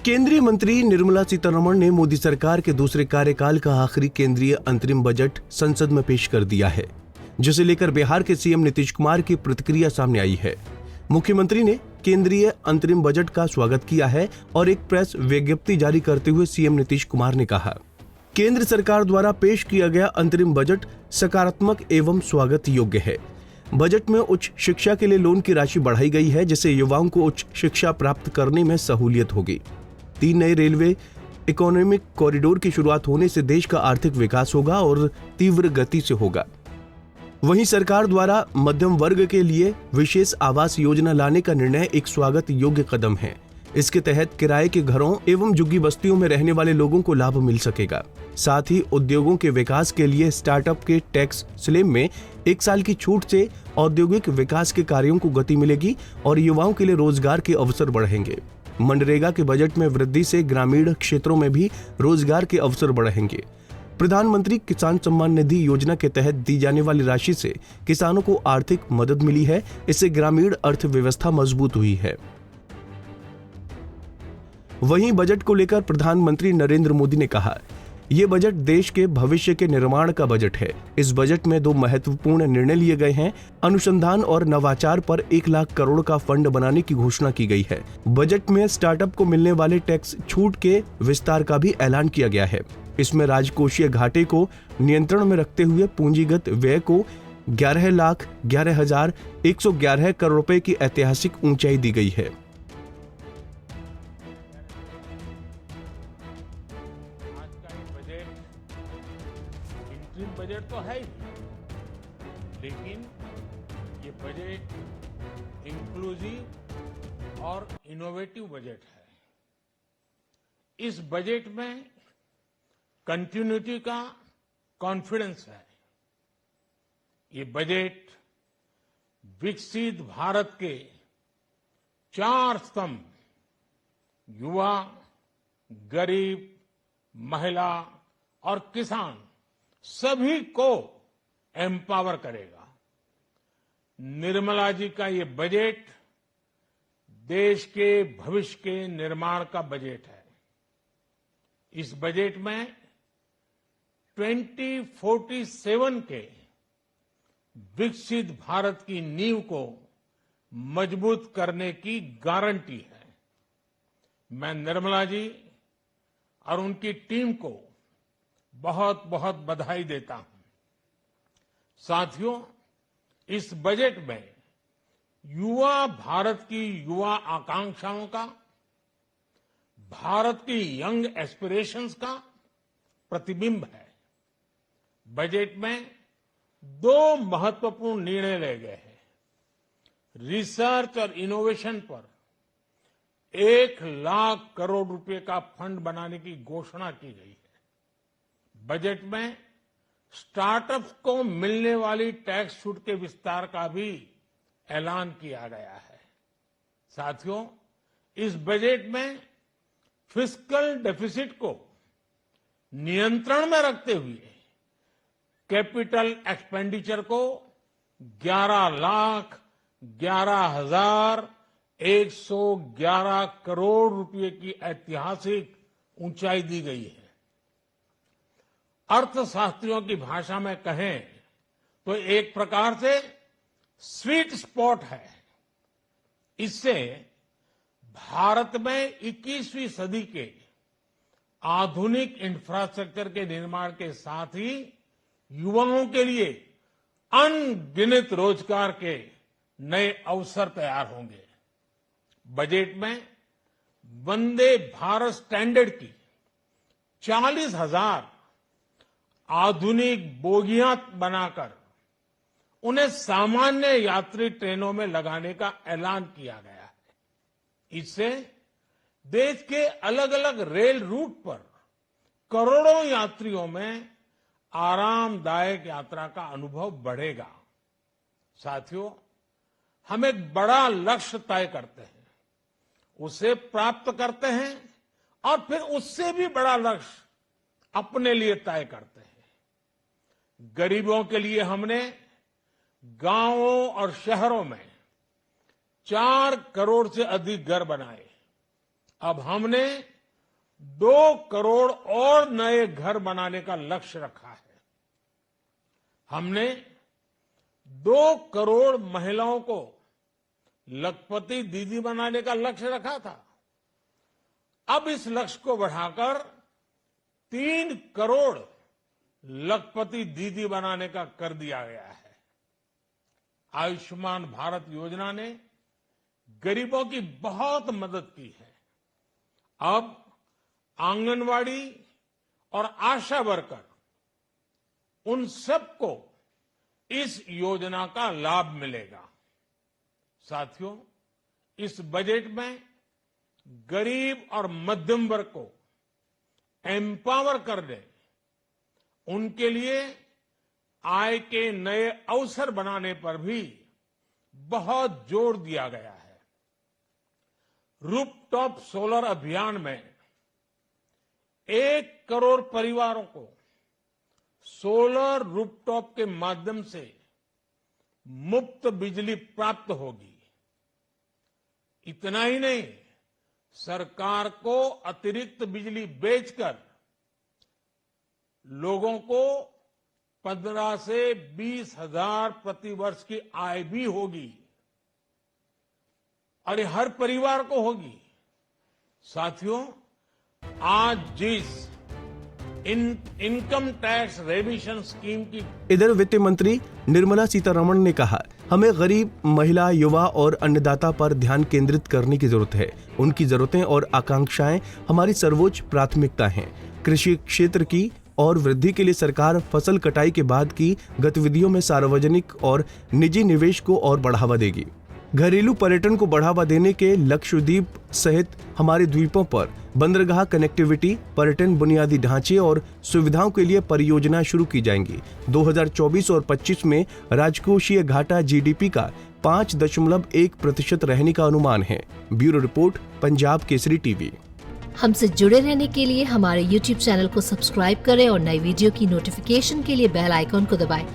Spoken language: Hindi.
केंद्रीय मंत्री निर्मला सीतारमण ने मोदी सरकार के दूसरे कार्यकाल का आखिरी केंद्रीय अंतरिम बजट संसद में पेश कर दिया है, जिसे लेकर बिहार के सीएम नीतीश कुमार की प्रतिक्रिया सामने आई है। मुख्यमंत्री ने केंद्रीय अंतरिम बजट का स्वागत किया है और एक प्रेस विज्ञप्ति जारी करते हुए सीएम नीतीश कुमार ने कहा, केंद्र सरकार द्वारा पेश किया गया अंतरिम बजट सकारात्मक एवं स्वागत योग्य है। बजट में उच्च शिक्षा के लिए लोन की राशि बढ़ाई गई है, जिससे युवाओं को उच्च शिक्षा प्राप्त करने में सहूलियत होगी। 3 नए रेलवे इकोनॉमिक कॉरिडोर की शुरुआत होने से देश का आर्थिक विकास होगा और तीव्र गति से होगा। वहीं सरकार द्वारा मध्यम वर्ग के लिए विशेष आवास योजना लाने का निर्णय एक स्वागत योग्य कदम है। इसके तहत किराए के घरों एवं झुग्गी बस्तियों में रहने वाले लोगों को लाभ मिल सकेगा। साथ ही उद्योगों के विकास के लिए स्टार्टअप के टैक्स स्लैब में 1 साल की छूट से औद्योगिक विकास के कार्यों को गति मिलेगी और युवाओं के लिए रोजगार के अवसर बढ़ेंगे। मनरेगा के बजट में वृद्धि से ग्रामीण क्षेत्रों में भी रोजगार के अवसर बढ़ेंगे। प्रधानमंत्री किसान सम्मान निधि योजना के तहत दी जाने वाली राशि से किसानों को आर्थिक मदद मिली है। इससे ग्रामीण अर्थव्यवस्था मजबूत हुई है। वहीं बजट को लेकर प्रधानमंत्री नरेंद्र मोदी ने कहा, ये बजट देश के भविष्य के निर्माण का बजट है। इस बजट में 2 महत्वपूर्ण निर्णय लिए गए हैं। अनुसंधान और नवाचार पर 1 लाख करोड़ का फंड बनाने की घोषणा की गई है। बजट में स्टार्टअप को मिलने वाले टैक्स छूट के विस्तार का भी ऐलान किया गया है। इसमें राजकोषीय घाटे को नियंत्रण में रखते हुए पूंजीगत व्यय को 11,11,111 करोड़ रुपए की ऐतिहासिक ऊंचाई दी गई है। बजट तो है ही, लेकिन ये बजट इंक्लूसिव और इनोवेटिव बजट है। इस बजट में कंटिन्यूटी का कॉन्फिडेंस है। ये बजट विकसित भारत के 4 स्तंभ युवा, गरीब, महिला और किसान सभी को एम्पावर करेगा। निर्मला जी का ये बजट देश के भविष्य के निर्माण का बजट है। इस बजट में 2047 के विकसित भारत की नींव को मजबूत करने की गारंटी है। मैं निर्मला जी और उनकी टीम को बहुत बहुत बधाई देता हूं। साथियों, इस बजट में युवा भारत की युवा आकांक्षाओं का, भारत की यंग एस्पिरेशंस का प्रतिबिंब है। बजट में 2 महत्वपूर्ण निर्णय लिए गए हैं। रिसर्च और इनोवेशन पर 1 लाख करोड़ रुपए का फंड बनाने की घोषणा की गई है। बजट में स्टार्टअप्स को मिलने वाली टैक्स छूट के विस्तार का भी ऐलान किया गया है। साथियों, इस बजट में फिस्कल डेफिसिट को नियंत्रण में रखते हुए कैपिटल एक्सपेंडिचर को 11,11,111 करोड़ रुपए की ऐतिहासिक ऊंचाई दी गई है। अर्थशास्त्रियों की भाषा में कहें तो एक प्रकार से स्वीट स्पॉट है। इससे भारत में 21वीं सदी के आधुनिक इंफ्रास्ट्रक्चर के निर्माण के साथ ही युवाओं के लिए अनगिनत रोजगार के नए अवसर तैयार होंगे। बजट में वंदे भारत स्टैंडर्ड की 40,000 आधुनिक बोगियां बनाकर उन्हें सामान्य यात्री ट्रेनों में लगाने का ऐलान किया गया है। इससे देश के अलग अलग रेल रूट पर करोड़ों यात्रियों में आरामदायक यात्रा का अनुभव बढ़ेगा। साथियों, हम एक बड़ा लक्ष्य तय करते हैं, उसे प्राप्त करते हैं और फिर उससे भी बड़ा लक्ष्य अपने लिए तय करते हैं। गरीबों के लिए हमने गांवों और शहरों में 4 करोड़ से अधिक घर बनाए अब हमने 2 करोड़ और नए घर बनाने का लक्ष्य रखा है। हमने 2 करोड़ महिलाओं को लखपति दीदी बनाने का लक्ष्य रखा था। अब इस लक्ष्य को बढ़ाकर 3 करोड़ लखपति दीदी बनाने का कर दिया गया है। आयुष्मान भारत योजना ने गरीबों की बहुत मदद की है। अब आंगनवाड़ी और आशा वर्कर उन सबको इस योजना का लाभ मिलेगा। साथियों, इस बजट में गरीब और मध्यम वर्ग को एम्पावर करने, उनके लिए आय के नए अवसर बनाने पर भी बहुत जोर दिया गया है। रूफटॉप सोलर अभियान में 1 करोड़ परिवारों को सोलर रूफटॉप के माध्यम से मुफ्त बिजली प्राप्त होगी। इतना ही नहीं, सरकार को अतिरिक्त बिजली बेचकर लोगों को 15 से 20 हजार प्रति वर्ष की आय भी होगी और ये हर परिवार को होगी। साथियों, आज जिस इनकम टैक्स रेविशन स्कीम की इधर वित्त मंत्री निर्मला सीतारमण ने कहा, हमें गरीब, महिला, युवा और अन्नदाता पर ध्यान केंद्रित करने की जरूरत है। उनकी जरूरतें और आकांक्षाएं हमारी सर्वोच्च प्राथमिकता हैं। कृषि क्षेत्र की और वृद्धि के लिए सरकार फसल कटाई के बाद की गतिविधियों में सार्वजनिक और निजी निवेश को और बढ़ावा देगी। घरेलू पर्यटन को बढ़ावा देने के लक्षद्वीप सहित हमारे द्वीपों पर बंदरगाह कनेक्टिविटी, पर्यटन बुनियादी ढांचे और सुविधाओं के लिए परियोजना शुरू की जाएंगी। 2024 और 25 में राजकोषीय घाटा जीडीपी का 5.1% रहने का अनुमान है। Bureau report, Punjab Kesari TV. हमसे जुड़े रहने के लिए हमारे YouTube चैनल को सब्सक्राइब करें और नई वीडियो की नोटिफिकेशन के लिए बेल आइकॉन को दबाएं।